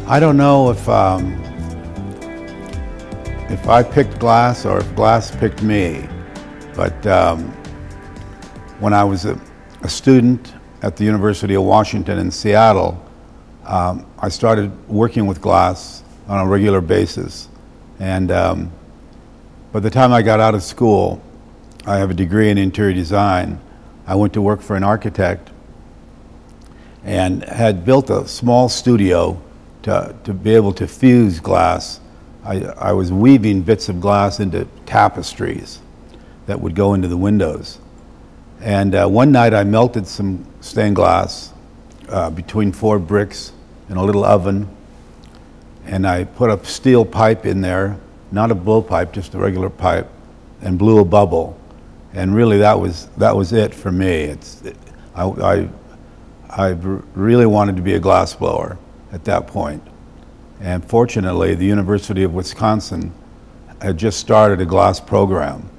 I don't know if I picked glass or if glass picked me, but when I was a student at the University of Washington in Seattle, I started working with glass on a regular basis. And by the time I got out of school, I have a degree in interior design. I went to work for an architect and had built a small studio to be able to fuse glass. I was weaving bits of glass into tapestries that would go into the windows. And one night I melted some stained glass between 4 bricks in a little oven, and I put a steel pipe in there, not a blowpipe, just a regular pipe, and blew a bubble. And really that was it for me. I really wanted to be a glass blower at that point. And fortunately, the University of Wisconsin had just started a glass program.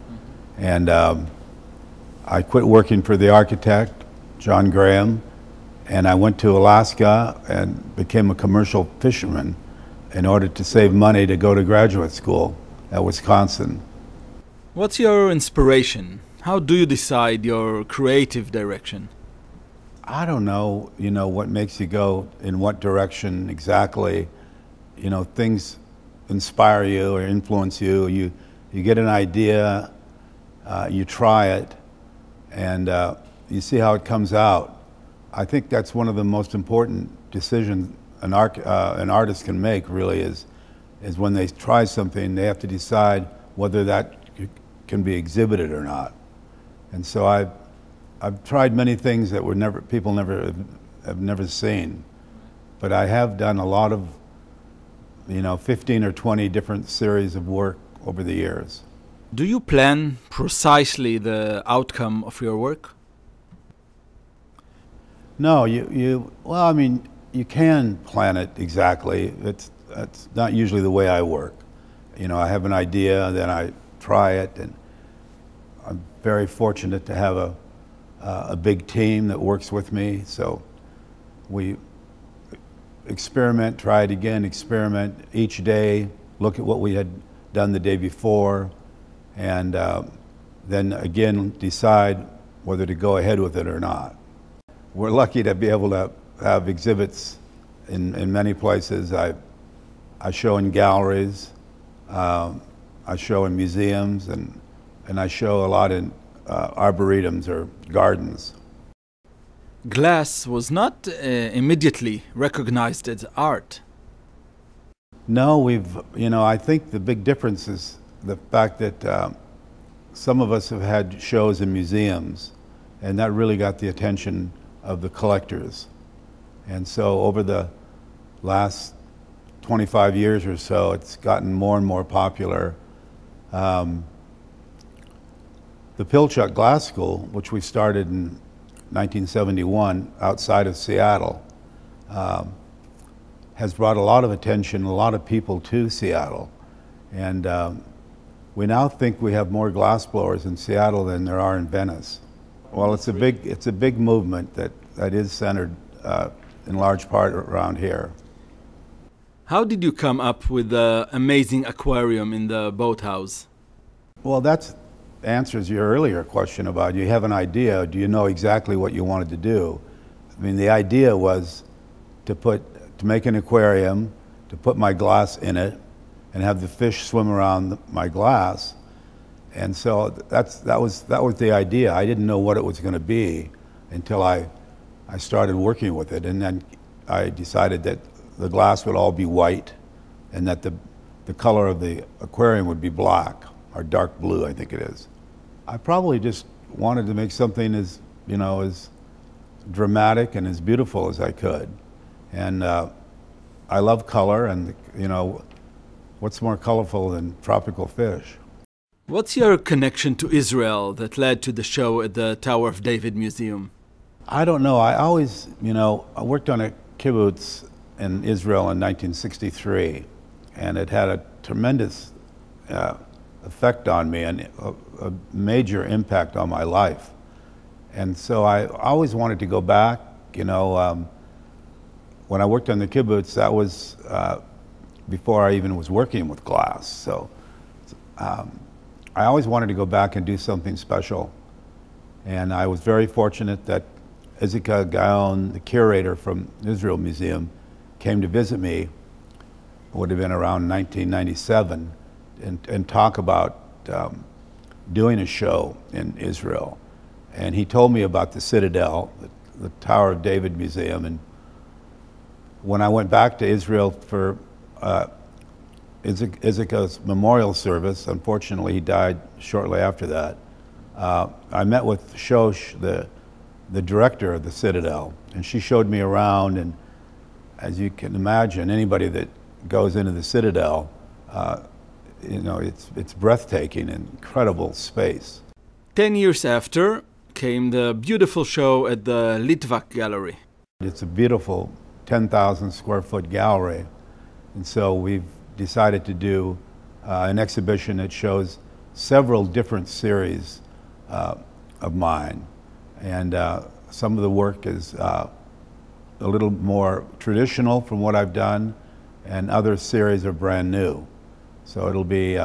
And I quit working for the architect, John Graham, and I went to Alaska and became a commercial fisherman in order to save money to go to graduate school at Wisconsin. What's your inspiration? How do you decide your creative direction? I don't know, what makes you go in what direction exactly. Things inspire you or influence you. You get an idea, you try it, and you see how it comes out. I think that's one of the most important decisions an artist can make, really, is when they try something, they have to decide whether that can be exhibited or not. And so I've tried many things that people have never seen, but I have done a lot of 15 or 20 different series of work over the years. Do you plan precisely the outcome of your work? No, well, I mean, you can plan it exactly. It's not usually the way I work. I have an idea, then I try it, and I'm very fortunate to have a big team that works with me. So we experiment, try it again, experiment each day, look at what we had done the day before, and then again decide whether to go ahead with it or not. We're lucky to be able to have exhibits in many places. I show in galleries, I show in museums, and I show a lot in arboretums or gardens. Glass was not immediately recognized as art. No, I think the big difference is the fact that some of us have had shows in museums, and that really got the attention of the collectors. And so over the last 25 years or so, it's gotten more and more popular. The Pilchuck Glass School, which we started in 1971 outside of Seattle, has brought a lot of attention, a lot of people to Seattle. And we now think we have more glass blowers in Seattle than there are in Venice. Well, it's a big movement that is centered in large part around here. How did you come up with the amazing aquarium in the boathouse? Well, that answers your earlier question about you have an idea, do you know exactly what you wanted to do? I mean, the idea was to make an aquarium, to put my glass in it, and have the fish swim around my glass. And so that was the idea. I didn't know what it was going to be until I started working with it, and then I decided that the glass would all be white, and that the color of the aquarium would be black, or dark blue, I think it is. I probably just wanted to make something as dramatic and as beautiful as I could. And I love color, and what's more colorful than tropical fish? What's your connection to Israel that led to the show at the Tower of David Museum? I don't know. I always, I worked on a kibbutz in Israel in 1963, and it had a tremendous effect on me and a major impact on my life. And so I always wanted to go back, when I worked on the kibbutz, that was before I even was working with glass. So I always wanted to go back and do something special. And I was very fortunate that Ezekiel Gaon, the curator from Israel Museum, came to visit me. It would have been around 1997, and talk about doing a show in Israel. And he told me about the Citadel, the Tower of David Museum. And when I went back to Israel for Ezekiel's memorial service, unfortunately he died shortly after that, I met with Shosh, the director of the Citadel, and she showed me around. And as you can imagine, anybody that goes into the Citadel, you know, it's breathtaking and incredible space. 10 years after came the beautiful show at the Litvak Gallery. It's a beautiful 10,000 square foot gallery, and so we've decided to do an exhibition that shows several different series of mine. And some of the work is a little more traditional from what I've done, and other series are brand new. So it'll be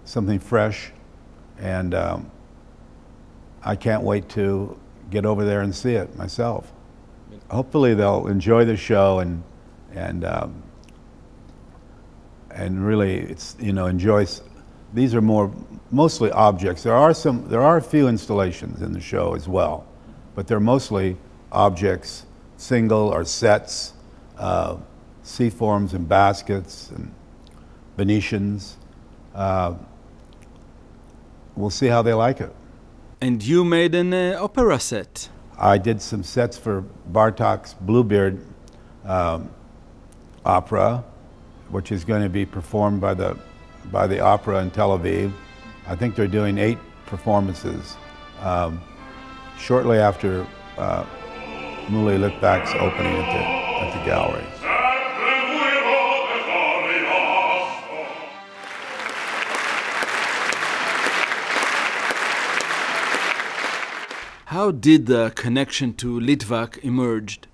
something fresh, and I can't wait to get over there and see it myself. Hopefully they'll enjoy the show and really, it's, you know, enjoy. These are mostly objects. There are a few installations in the show as well, but they're mostly objects, single or sets, sea forms and baskets and Venetians. We'll see how they like it. And you made an opera set. I did some sets for Bartok's Bluebeard opera, which is going to be performed by the opera in Tel Aviv. I think they're doing 8 performances shortly after Muli Litvak's opening at the gallery. How did the connection to Litvak emerged?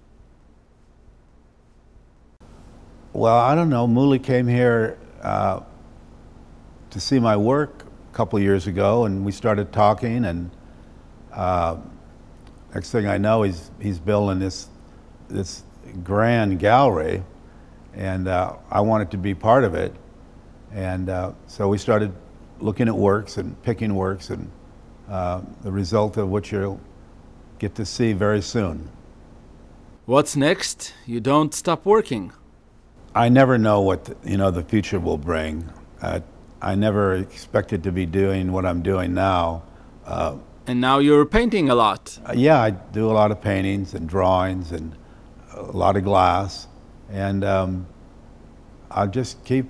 Well, I don't know. Muli came here to see my work a couple of years ago, and we started talking. And next thing I know, he's building this grand gallery, and I wanted to be part of it. And so we started looking at works and picking works, and the result of which you'll get to see very soon. What's next? You don't stop working. I never know what the future will bring. I never expected to be doing what I'm doing now. And now you're painting a lot. Yeah, I do a lot of paintings and drawings and a lot of glass, and I'll just keep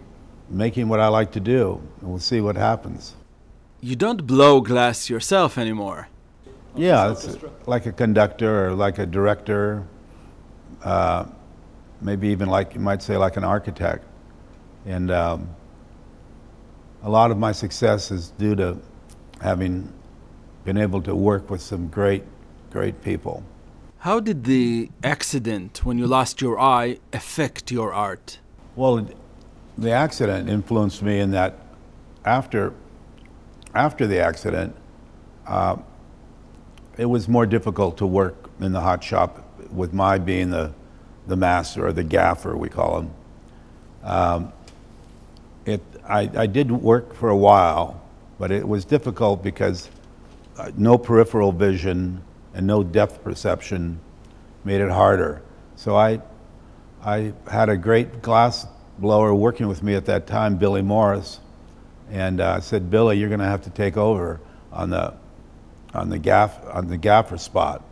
making what I like to do, and we'll see what happens. You don't blow glass yourself anymore. Yeah, it's like a conductor or like a director, maybe even like, you might say, like an architect. And a lot of my success is due to having been able to work with some great people. How did the accident when you lost your eye affect your art? Well, the accident influenced me in that after the accident, it was more difficult to work in the hot shop with my being the master, or the gaffer, we call him. I did work for a while, but it was difficult because no peripheral vision and no depth perception made it harder. So I had a great glass blower working with me at that time, Billy Morris, and I said, Billy, you're going to have to take over on the gaffer spot,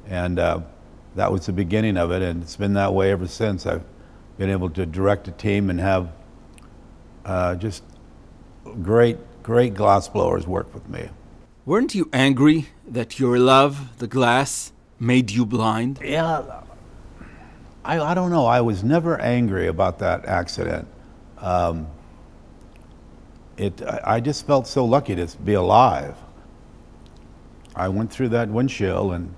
and that was the beginning of it, and it's been that way ever since. I've been able to direct a team and have just great glass blowers work with me. Weren't you angry that your love, the glass, made you blind? Yeah, I don't know. I was never angry about that accident. I just felt so lucky to be alive. I went through that windshield and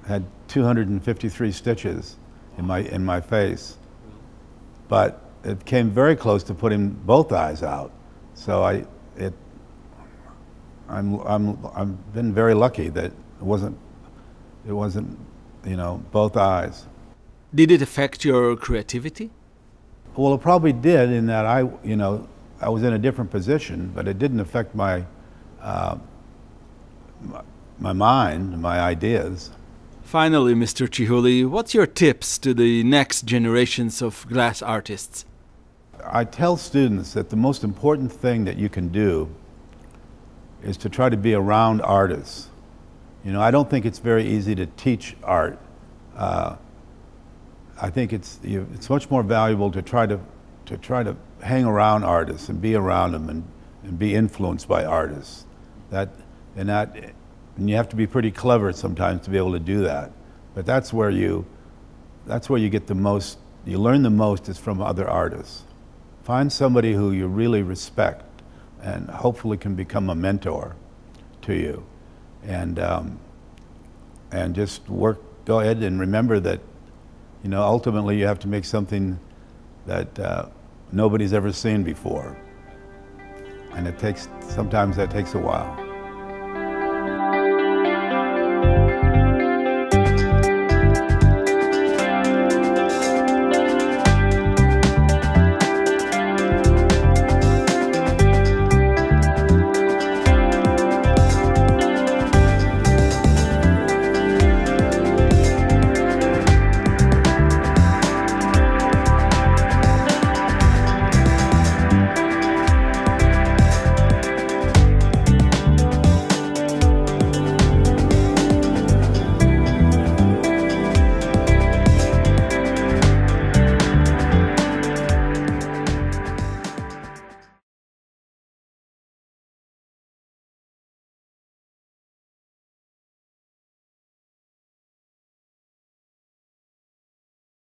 had 253 stitches, in my face. But it came very close to putting both eyes out. So I've been very lucky that it wasn't, both eyes. Did it affect your creativity? Well, it probably did in that I was in a different position, but it didn't affect my mind, my ideas. Finally, Mr. Chihuly, what's your tips to the next generations of glass artists? I tell students that the most important thing that you can do is to try to be around artists. I don't think it's very easy to teach art. I think it's much more valuable to try to hang around artists and be around them and be influenced by artists. And you have to be pretty clever sometimes to be able to do that. But that's where you get the most, you learn the most is from other artists. Find somebody who you really respect and hopefully can become a mentor to you. And just go ahead and remember that, ultimately you have to make something that nobody's ever seen before. And sometimes that takes a while.